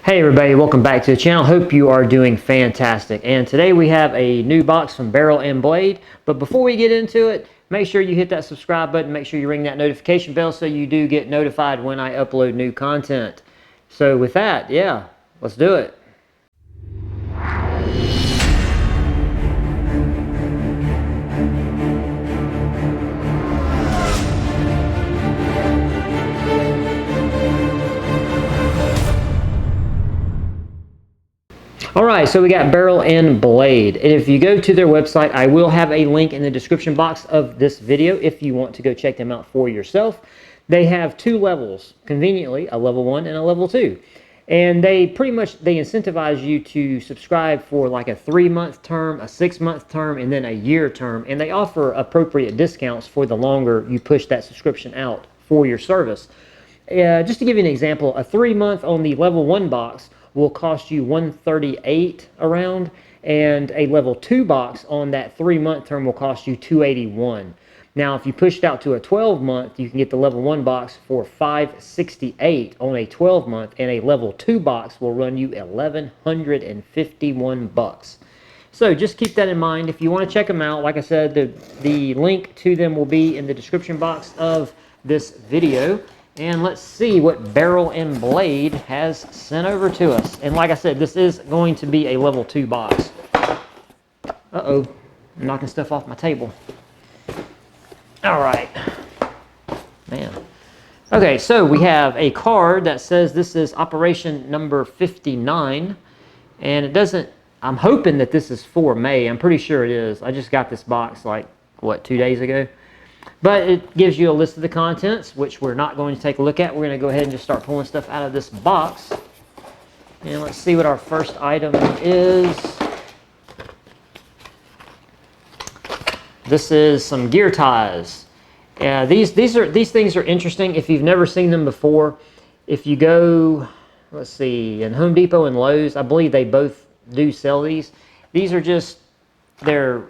Hey everybody, welcome back to the channel. Hope you are doing fantastic. And today we have a new box from Barrel and Blade. But before we get into it, make sure you hit that subscribe button. Make sure you ring that notification bell so you do get notified when I upload new content. So with that, yeah, let's do it. Alright, so we got Barrel and Blade. And if you go to their website, I will have a link in the description box of this video if you want to go check them out for yourself. They have two levels, conveniently, a level 1 and a level 2. And they incentivize you to subscribe for like a 3-month term, a 6-month term, and then a year term. And they offer appropriate discounts for the longer you push that subscription out for your service. Just to give you an example, a 3-month on the level 1 box will cost you $138 around, and a level 2 box on that 3-month term will cost you $281. Now, if you push it out to a 12-month, you can get the level 1 box for $568 on a 12-month, and a level 2 box will run you $1,151. So just keep that in mind. If you want to check them out, like I said, the link to them will be in the description box of this video. And let's see what Barrel and Blade has sent over to us. And like I said, this is going to be a level 2 box. Uh-oh, I'm knocking stuff off my table. All right, man. Okay, so we have a card that says this is operation number 59. And it doesn't, I'm hoping that this is for May. I'm pretty sure it is. I just got this box like, what, 2 days ago? But it gives you a list of the contents, which we're not going to take a look at. We're going to go ahead and just start pulling stuff out of this box. And let's see what our first item is. This is some gear ties. These things are interesting if you've never seen them before. If you go, let's see, in Home Depot and Lowe's, I believe they both do sell these. These are just, they're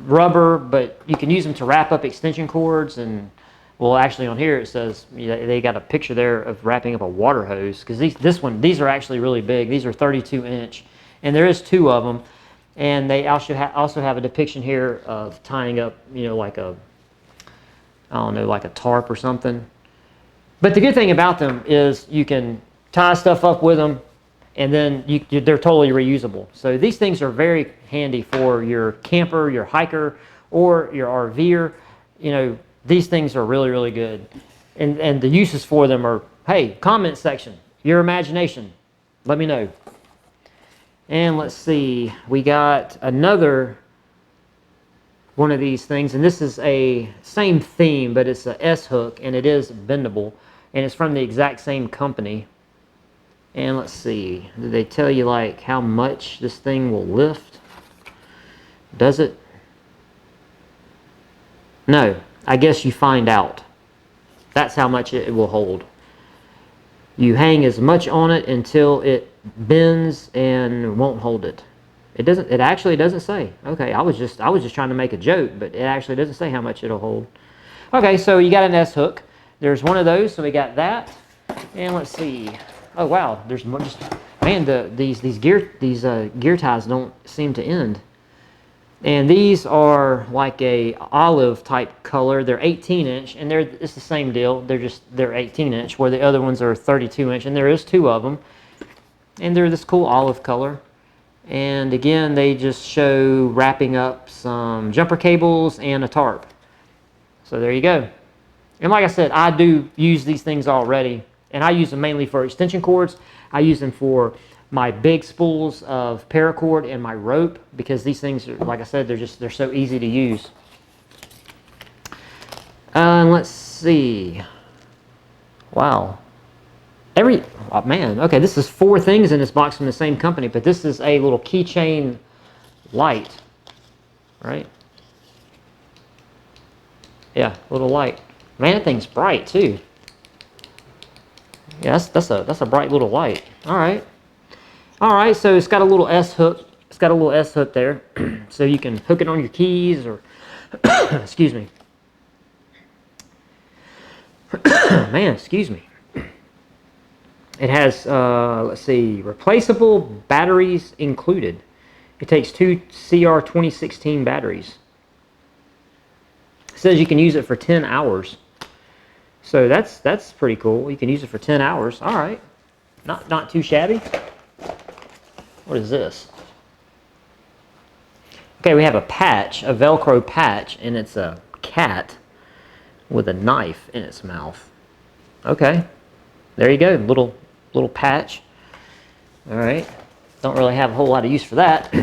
rubber, but you can use them to wrap up extension cords. And well, actually on here it says, they got a picture there of wrapping up a water hose, because these are actually really big. These are 32-inch, and there is 2 of them. And they also have a depiction here of tying up, like a, I don't know, like a tarp or something. But the good thing about them is you can tie stuff up with them, and then they're totally reusable. So these things are very handy for your camper, your hiker, or your RVer. These things are really, really good. And the uses for them are, hey, comment section, your imagination, let me know. And let's see, we got another one of these things, and this is a same theme, but it's a S-hook, and it is bendable, and it's from the exact same company. And let's see, did they tell you like how much this thing will lift? Does it? No, I guess you find out. That's how much it will hold. You hang as much on it until it bends and won't hold it. It actually doesn't say. Okay, I was just trying to make a joke, but it actually doesn't say how much it'll hold. Okay, so you got an S-hook. There's one of those, so we got that. And let's see. Oh wow, there's more. Man, these gear ties don't seem to end. And these are like a olive type color. They're 18-inch, and it's the they're 18-inch, where the other ones are 32-inch, and there is 2 of them. And they're this cool olive color. And again, they just show wrapping up some jumper cables and a tarp. So there you go. And like I said, I do use these things already. And I use them mainly for extension cords. I use them for my big spools of paracord and my rope, because these things are, like I said, they're so easy to use. And let's see. Wow. Oh man, okay, this is 4 things in this box from the same company, but this is a little Keychain Light, right? Yeah, little light. Man, that thing's bright too. Yeah, that's a bright little light. All right, so it's got a little S-hook. It's got a little S-hook there, so you can hook it on your keys or, excuse me. Man, excuse me. It has, let's see, replaceable batteries included. It takes 2 CR 2016 batteries. It says you can use it for 10 hours. So that's pretty cool. You can use it for 10 hours. All right. Not too shabby. What is this? Okay, we have a patch, a Velcro patch, and it's a cat with a knife in its mouth. Okay. There you go. Little patch. All right. Don't really have a whole lot of use for that.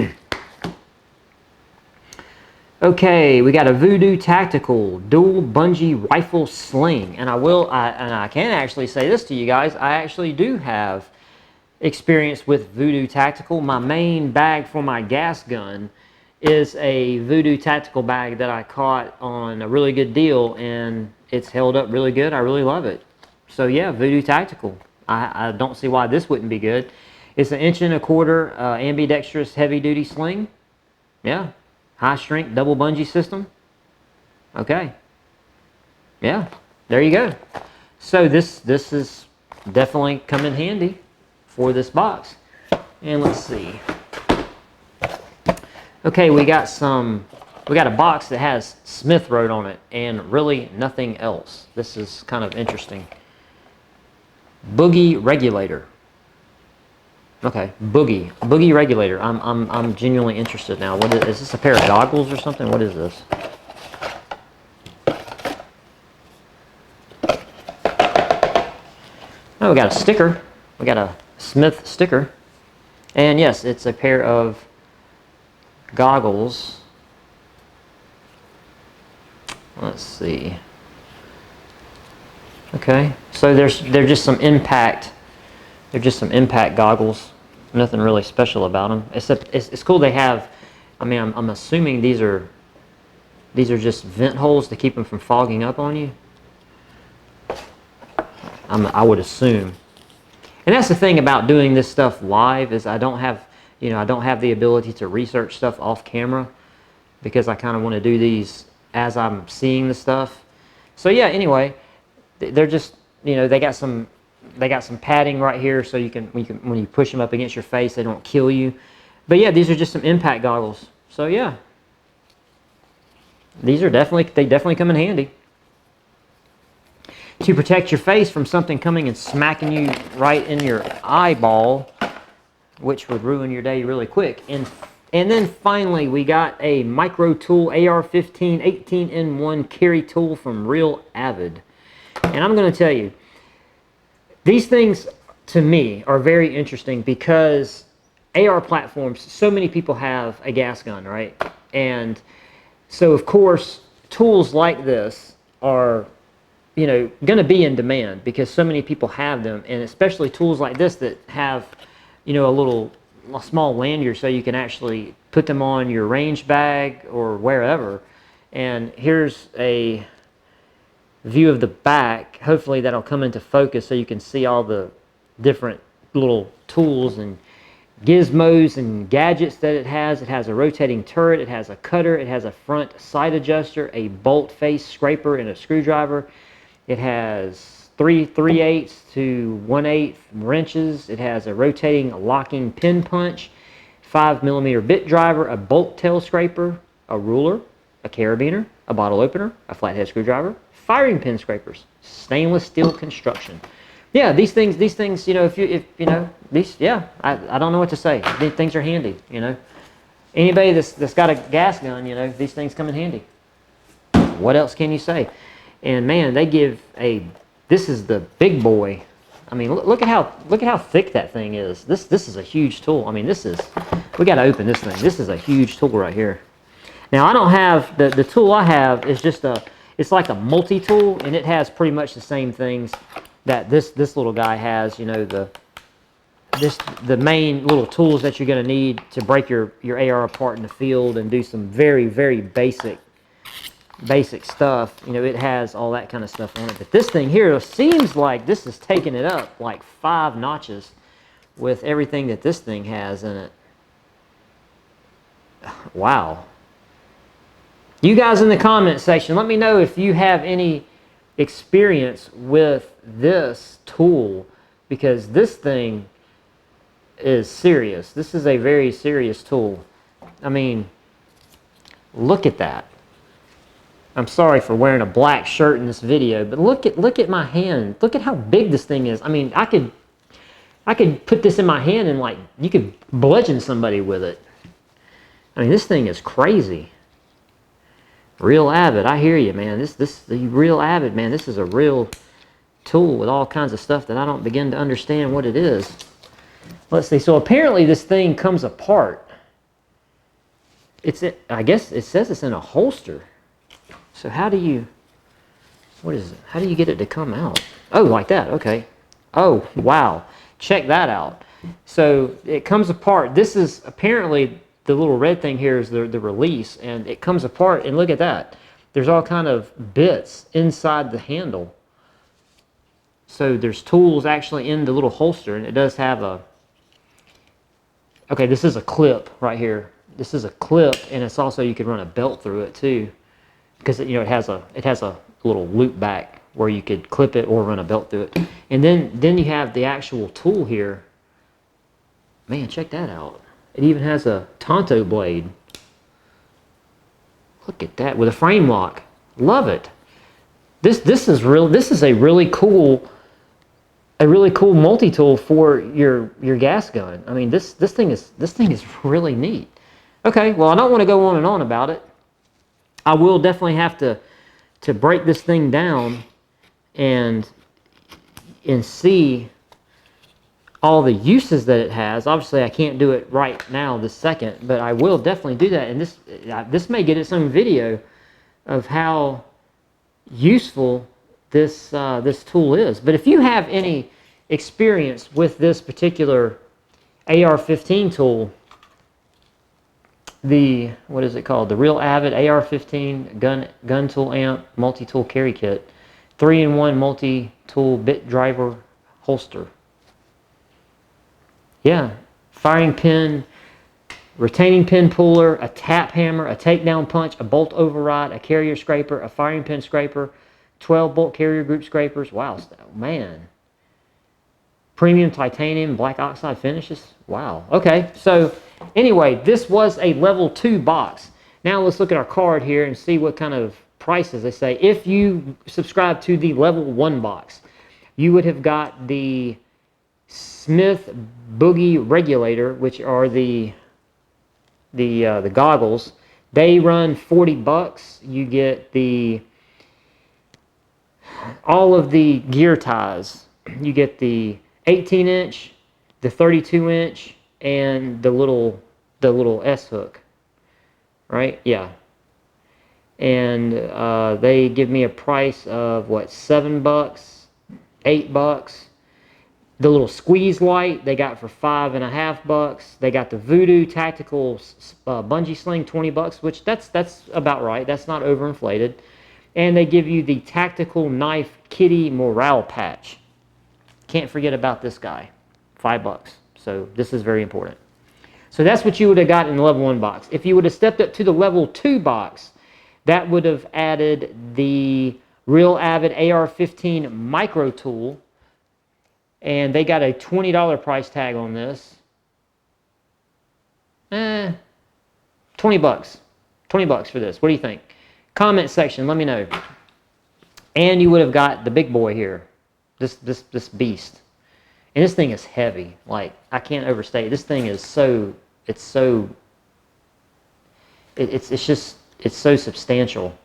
Okay, we got a Voodoo Tactical Dual Bungee Rifle Sling. And I can actually say this to you guys. I actually do have experience with Voodoo Tactical. My main bag for my gas gun is a Voodoo Tactical bag that I caught on a really good deal, and it's held up really good. I really love it. So yeah, Voodoo Tactical. I don't see why this wouldn't be good. It's an 1.25" ambidextrous heavy-duty sling. Yeah. High-strength double bungee system. Okay. Yeah. There you go. So this is definitely come in handy for this box. And let's see. Okay, we got a box that has Smith wrote on it and really nothing else. This is kind of interesting. Boogie regulator. Okay, boogie regulator. I'm genuinely interested now. What is this? A pair of goggles or something? What is this? Oh, we got a sticker. We got a Smith sticker. And yes, it's a pair of goggles. Let's see. Okay, so they're just some impact. They're just some impact goggles. Nothing really special about them. Except it's cool they have. I mean, I'm assuming these are just vent holes to keep them from fogging up on you. I would assume. And that's the thing about doing this stuff live is I don't have the ability to research stuff off camera because I kind of want to do these as I'm seeing the stuff. So yeah, anyway, they're just, they got some padding right here so you can when you push them up against your face, they don't kill you. But yeah, these are just some impact goggles. So yeah, they definitely come in handy to protect your face from something coming and smacking you right in your eyeball, which would ruin your day really quick. And then finally, we got a micro tool AR-15 18-in-1 carry tool from Real Avid. And I'm going to tell you, these things to me are very interesting because AR platforms, so many people have a gas gun, right? And so of course, tools like this are going to be in demand because so many people have them, and especially tools like this that have, a small lanyard so you can actually put them on your range bag or wherever. And here's a view of the back. Hopefully that'll come into focus so you can see all the different little tools and gizmos and gadgets that it has. It has a rotating turret, it has a cutter, it has a front side adjuster, a bolt face scraper, and a screwdriver. It has 3/8 to 1/8 wrenches. It has a rotating locking pin punch, 5mm bit driver, a bolt tail scraper, a ruler, a carabiner, a bottle opener, a flathead screwdriver, firing pin scrapers, stainless steel construction. Yeah, these things, I don't know what to say. These things are handy, Anybody that's got a gas gun, these things come in handy. What else can you say? And man, this is the big boy. I mean, look at how thick that thing is. This is a huge tool. I mean, we got to open this thing. This is a huge tool right here. Now, I don't have, the tool I have is just it's like a multi-tool, and it has pretty much the same things that this little guy has, the main little tools that you're going to need to break your AR apart in the field and do some very, very basic stuff. It has all that kind of stuff on it. But this thing here seems like this is taking it up like 5 notches with everything that this thing has in it. Wow. You guys in the comment section, let me know if you have any experience with this tool, because this thing is serious. This is a very serious tool. I mean, look at that. I'm sorry for wearing a black shirt in this video, but look at my hand. Look at how big this thing is. I mean, I could put this in my hand and like you could bludgeon somebody with it. I mean, this thing is crazy. Real Avid, I hear you, man. The Real Avid, man. This is a real tool with all kinds of stuff that I don't begin to understand what it is. Let's see. So apparently this thing comes apart. I guess it says it's in a holster. So how do you, what is it? How do you get it to come out? Oh, like that, okay. Oh, wow. Check that out. So it comes apart. This is apparently, the little red thing here is the release, and it comes apart, and look at that. There's all kind of bits inside the handle. So there's tools actually in the little holster, and it does have a, okay, this is a clip right here. This is a clip, and it's also, you can run a belt through it too. Because you know it has a little loop back where you could clip it or run a belt through it, and then you have the actual tool here. Man, check that out! It even has a Tonto blade. Look at that with a frame lock. Love it. This is real. This is a really cool multi-tool for your gas gun. I mean this thing is really neat. Okay, well I don't want to go on and on about it. I will definitely have to break this thing down and see all the uses that it has. Obviously, I can't do it right now this second, but I will definitely do that. And this may get its own video of how useful this tool is. But if you have any experience with this particular AR-15 tool, what is it called? The Real Avid AR-15 gun tool amp multi-tool carry kit, 3-in-1 multi-tool bit driver holster. Yeah, firing pin, retaining pin puller, a tap hammer, a takedown punch, a bolt override, a carrier scraper, a firing pin scraper, 12 bolt carrier group scrapers. Wow, man. Premium titanium black oxide finishes. Wow. Okay, so anyway, this was a level 2 box. Now let's look at our card here and see what kind of prices they say. If you subscribe to the level 1 box, you would have got the Smith Boogie regulator, which are the goggles. They run $40. You get all of the gear ties. You get the 18-inch, the 32-inch, and the little S hook, right? Yeah. And they give me a price of what, $7, $8. The little squeeze light they got for $5.50. They got the Voodoo tactical bungee sling, $20, which that's about right. That's not overinflated. And they give you the tactical knife kitty morale patch. Can't forget about this guy, $5. So this is very important. So that's what you would have got in the level 1 box. If you would have stepped up to the level 2 box, that would have added the Real Avid AR-15 micro tool, and they got a $20 price tag on this. $20. $20 for this. What do you think? Comment section, let me know. And you would have got the big boy here. This beast. And this thing is heavy. Like, I can't overstate it. This thing is so substantial.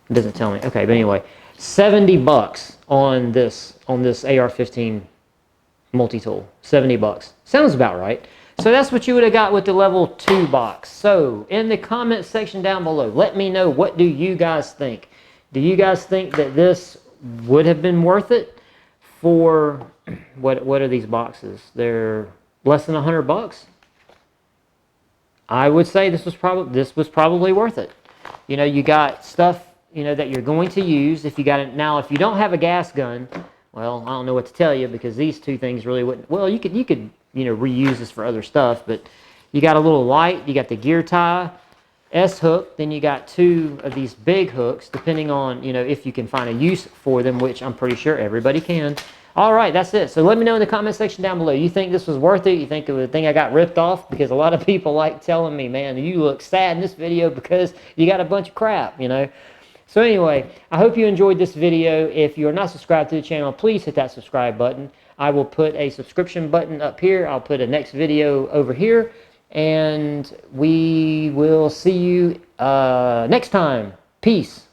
It doesn't tell me. Okay, but anyway, $70 on this AR-15 multi-tool. $70. Sounds about right. So that's what you would have got with the level 2 box. So in the comment section down below, let me know, what do you guys think? Do you guys think that this would have been worth it for what are these boxes? They're less than $100. I would say this was probably worth it. You know, you got stuff, you know, that you're going to use. If you got it now, if you don't have a gas gun, well, I don't know what to tell you, because these two things really wouldn't. Well, you could you know, reuse this for other stuff, but you got a little light, you got the gear tie, S hook. Then you got 2 of these big hooks, depending on, you know, if you can find a use for them, which I'm pretty sure everybody can. All right, that's it. So let me know in the comment section down below. You think this was worth it? You think it was a thing I got ripped off? Because a lot of people like telling me, man, you look sad in this video because you got a bunch of crap, you know. So anyway, I hope you enjoyed this video. If you're not subscribed to the channel, please hit that subscribe button. I will put a subscription button up here. I'll put a next video over here. And we will see you next time. Peace.